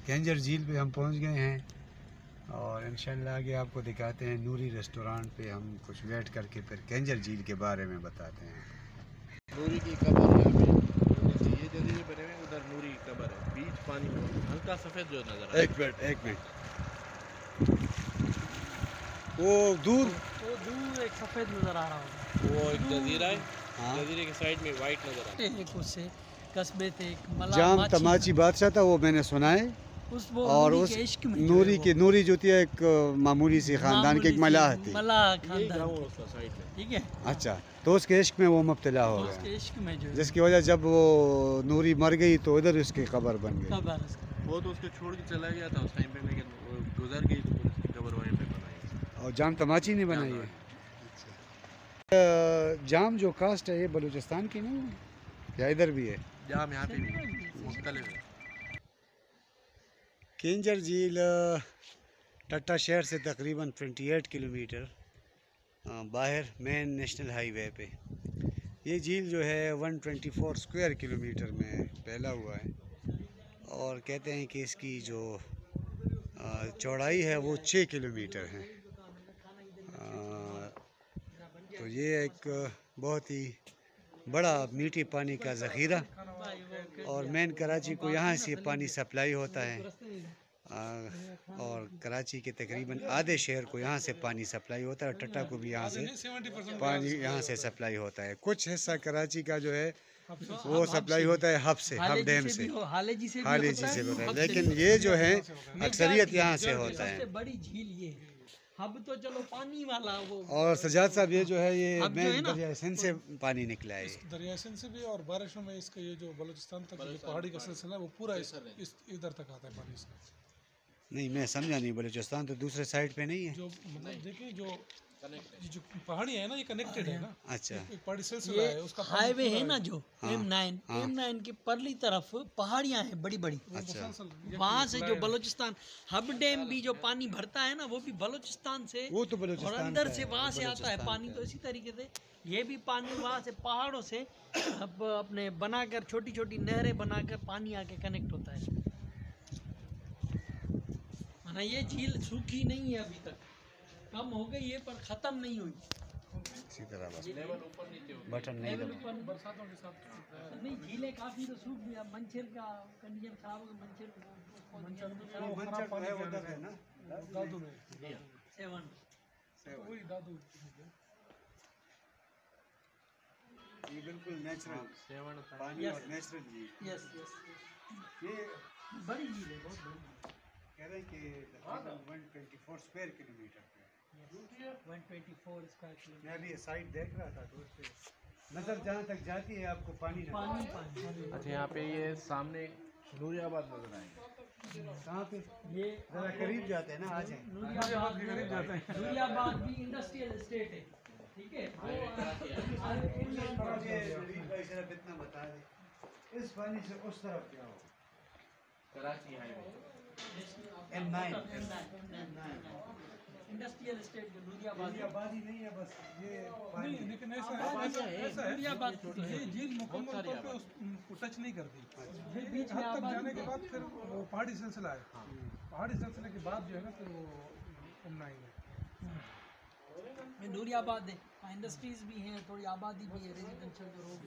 कैंजर झील पे हम पहुंच गए हैं और इंशाल्लाह आगे आपको दिखाते हैं। नूरी रेस्टोरेंट पे हम कुछ वेट करके फिर कैंजर झील के बारे में बताते हैं। नूरी की कबर है, ये जजीरे बने हुए उधर नूरी की कबर है, बीच पानी में हल्का सफ़ेद जो नज़र आ रहा है। एक मिनट वो दूर एक सफ़ेद नज़र आ रहा होगा, वो एक जजीरा है। हाँ। जजीरे के साइड में वाइट नज़र आ रहा है। एक उससे कस्बे थे, एक जाम तमाची बादशाह था, वो मैंने सुना है। और उस नूरी जो थी एक मामूली सी खानदान की एक मलाह थी, ठीक है। अच्छा, तो उसके इश्क में वो मुब्तला हो गया, जिसकी वजह जब वो नूरी मर गई तो इधर उसकी कब्र बन गई। वो तो उसको छोड़ के चला गया था उस टाइम पे, लेकिन वो गुजर गई तो उसकी कब्र वहीं पे बनाई। और जाम तमाची ने बनाई है। जाम जो कास्ट है ये बलूचिस्तान की नहीं है या इधर भी है? जाम यहाँ पे भी मुख्तलिफ है। कैंजर झील टट्टा शहर से तकरीबन 28 किलोमीटर बाहर मेन नेशनल हाईवे पे। ये झील जो है 124 स्क्वायर किलोमीटर में फैला हुआ है और कहते हैं कि इसकी जो चौड़ाई है वो 6 किलोमीटर है। तो ये एक बहुत ही बड़ा मीठे पानी का ज़ख़ीरा और मेन कराची को यहाँ से पानी सप्लाई होता है और कराची के तकरीबन आधे शहर को यहाँ से पानी सप्लाई होता है और टट्टा को भी यहाँ से पानी यहाँ से सप्लाई होता है। कुछ हिस्सा कराची का जो है वो सप्लाई होता है हब से, हब डैम से, हाले जी से होता है, लेकिन ये जो है अक्सरियत यहाँ से होता है। बड़ी झील ये हब तो चलो पानी वाला वो। और सजाद साहब ये जो है ये मेन दरिया सिंध से पानी निकला है, दरिया सिंध से भी, और बारिशों में इसका ये जो बलूचिस्तान तक जो पहाड़ी का सिलसिला है वो पूरा इस इधर तक आता है पानी इसका। नहीं मैं समझा नहीं, बलूचिस्तान तो दूसरे साइड पे नहीं है। जो मतलब देखिए जो पहाड़ी है ना, ये कनेक्टेड है ना। अच्छा, एक पहाड़ी सिलसिला है, उसका हाईवे है ना जो M9 के परली तरफ पहाड़ियां हैं बड़ी बड़ी। अच्छा, वहाँ से जो बलूचिस्तान हब डैम भी जो पानी भरता है ना वो भी बलूचिस्तान से, वो तो बलूचिस्तान और अंदर से वहाँ से आता है पानी। तो इसी तरीके से ये भी पानी वहाँ से पहाड़ों से अब अपने बनाकर छोटी छोटी नहरें बनाकर पानी आके कनेक्ट होता है। माना ये झील सूखी नहीं है अभी तक, कम हो गई है पर ख़त्म नहीं हुई। इसी तरह बटन नहीं दबा। बरसातों के साथ नहीं, झीलें काफ़ी तो सूख गई। अब मंचर का कंडीशन खराब हो गई। मंचर है ना दादू में 7 वही दादू ये बिल्कुल नेचुरल पानी और नेचुरल झील। यस ये बड़ी झील है, बहुत बड़ी। कह रहे हैं कि 124 स्क्वायर किलोमीटर पे 124 स्क्वायर किलोमीटर। मैं अभी ये साइड देख रहा था तो उससे नजर जहाँ तक जाती है आपको पानी नजर आता है। अच्छा, यहाँ पे ये सामने नूरियाबाद नजर आएंगे। कहाँ पे? ये जरा करीब जाते हैं ना, आ जाए। नूरियाबाद के करीब जाते हैं। नूरियाबाद भी इंडस्ट्रियल एस्टेट है, ठीक है। इतना बता दें इस पानी से उस तरफ क्या हो? Karachi highway M9 industrial estate जो नूरियाबाद आबादी नहीं है, बस ये नहीं, लेकिन ऐसा है नूरियाबाद तो ये झील मुकम्मल तौर पे उसको टच नहीं करती। फिर बीच में हद तक आबादी जाने के बाद फिर वो पहाड़ी सिलसिला है। पहाड़ी सिलसिले के बाद जो है ना फिर वो M9 है। नूरियाबाद है, इंडस्ट्रीज भी हैं, थोड़ी आबादी भी है, रेजिडेंशियल जो रोड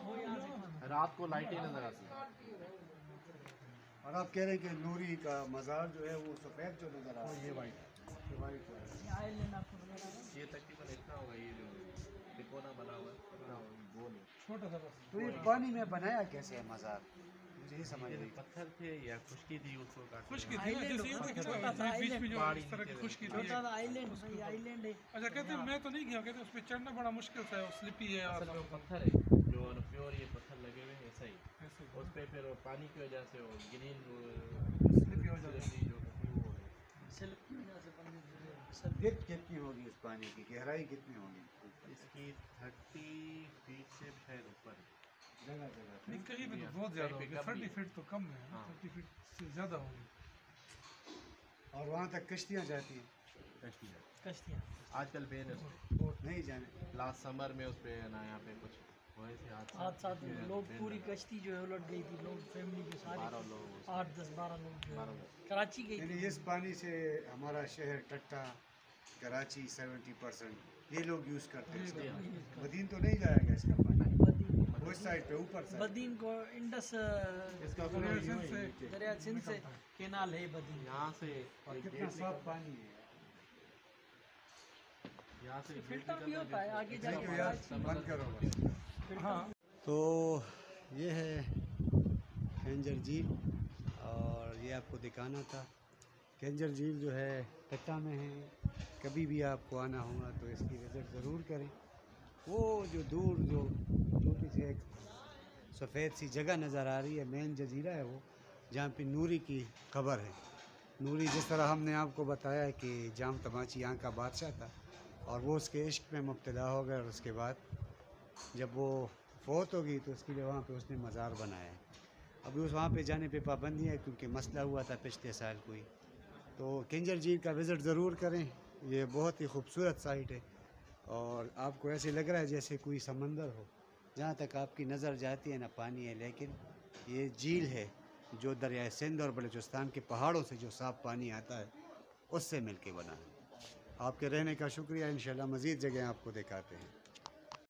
वो यहाँ से रात को लाइटें नजर आती हैं। और आप कह रहे हैं कि नूरी का मज़ार जो है वो सफ़ेद जो नज़र आ रहा है, ये वाइट आइलैंड आपको नजर आ रहा है। ये तकरीबन इतना होगा, ये जो तिकोना बना हुआ है गोल है, छोटा सा बस। तो ये पानी में बनाया कैसे है मज़ार? मुझे ये समझ नहीं। पत्थर थे या खुशकी थी उसको काट खुशकी थी, आइलैंड जैसे ये होगा, देखिए छोटा सा ना, बीच में आइलैंड। जो इस तरह की खुशकी थी। छोटा सा आइलैंड, सही आइलैंड है। अच्छा, कहते हैं मैं तो नहीं गया, कहते हैं उस पर चढ़ना बड़ा मुश्किल था, स्लिपी है। पत्थर है जो प्योर ये पत्थर लगे हुए हैं, ऐसा ही उस पे फिर वो पानी की वजह से वो ग्रीन स्लिपी हो जाता है। जो होती है वो है। सिल्क की वजह से पानी सब डेप्थ कितनी होगी इस पानी की, गहराई कितनी होगी? इसकी 30 फीट से शायद ऊपर है। जगह जगह पे। नहीं कहीं पे तो बहुत ज़्यादा होगी, 30 फीट तो कम है, 30 फीट से ज़्यादा होगी। और वहाँ तक कश्तियाँ जाती हैं? कश्तियाँ आजकल बैन है नहीं जाने। लास्ट समर में उस पे ना यहाँ पे कुछ हुए थे हादसा लोग पूरी कश्ती जो है उलट गई थी, लोग फैमिली के सारे 12 लोग 8 10 12 लोग जो है 12 लोग। कराची गई यानी थी। इस पानी से हमारा शहर टट्टा, कराची 70% ये लोग यूज़ करते हैं इसका पानी। बदीन तो नहीं जाएगा इसका पानी, वो इस साइड पे ऊपर साइड। बदीन को इंडस इसका दरिया सिंध से केनाल है बदीन। यहाँ से और एक कितना गेट साफ पानी है। यहाँ से फिल्टर भी होता है आगे थैंक जाके यू यार, बंद करो बस। हाँ तो ये है खेंजर झील और ये आपको दिखाना था। खेंजर झील जो है टट्टा में है, कभी भी आपको आना होगा तो इसकी विज़िट ज़रूर करें। वो जो दूर जो छोटी सी एक सफ़ेद सी जगह नज़र आ रही है, मेन जजीरा है वो, जहाँ पे नूरी की कब्र है। नूरी जिस तरह हमने आपको बताया है कि जाम तमाची यहाँ का बादशाह था और वो उसके इश्क में मुब्तला हो गया और उसके बाद जब वो फौत हो गई तो उसके लिए वहाँ पे उसने मज़ार बनाया है। अभी उस वहाँ पे जाने पे पाबंदी है क्योंकि मसला हुआ था पिछले साल कोई। तो खेंजर झील का विज़िट ज़रूर करें, ये बहुत ही खूबसूरत साइट है और आपको ऐसे लग रहा है जैसे कोई समंदर हो, जहाँ तक आपकी नज़र जाती है ना पानी है, लेकिन ये झील है जो दरिया सिंध और बलूचिस्तान के पहाड़ों से जो साफ़ पानी आता है उससे मिल के बना है। आपके रहने का शुक्रिया, इंशाल्लाह मज़ीद जगह आपको दिखाते हैं।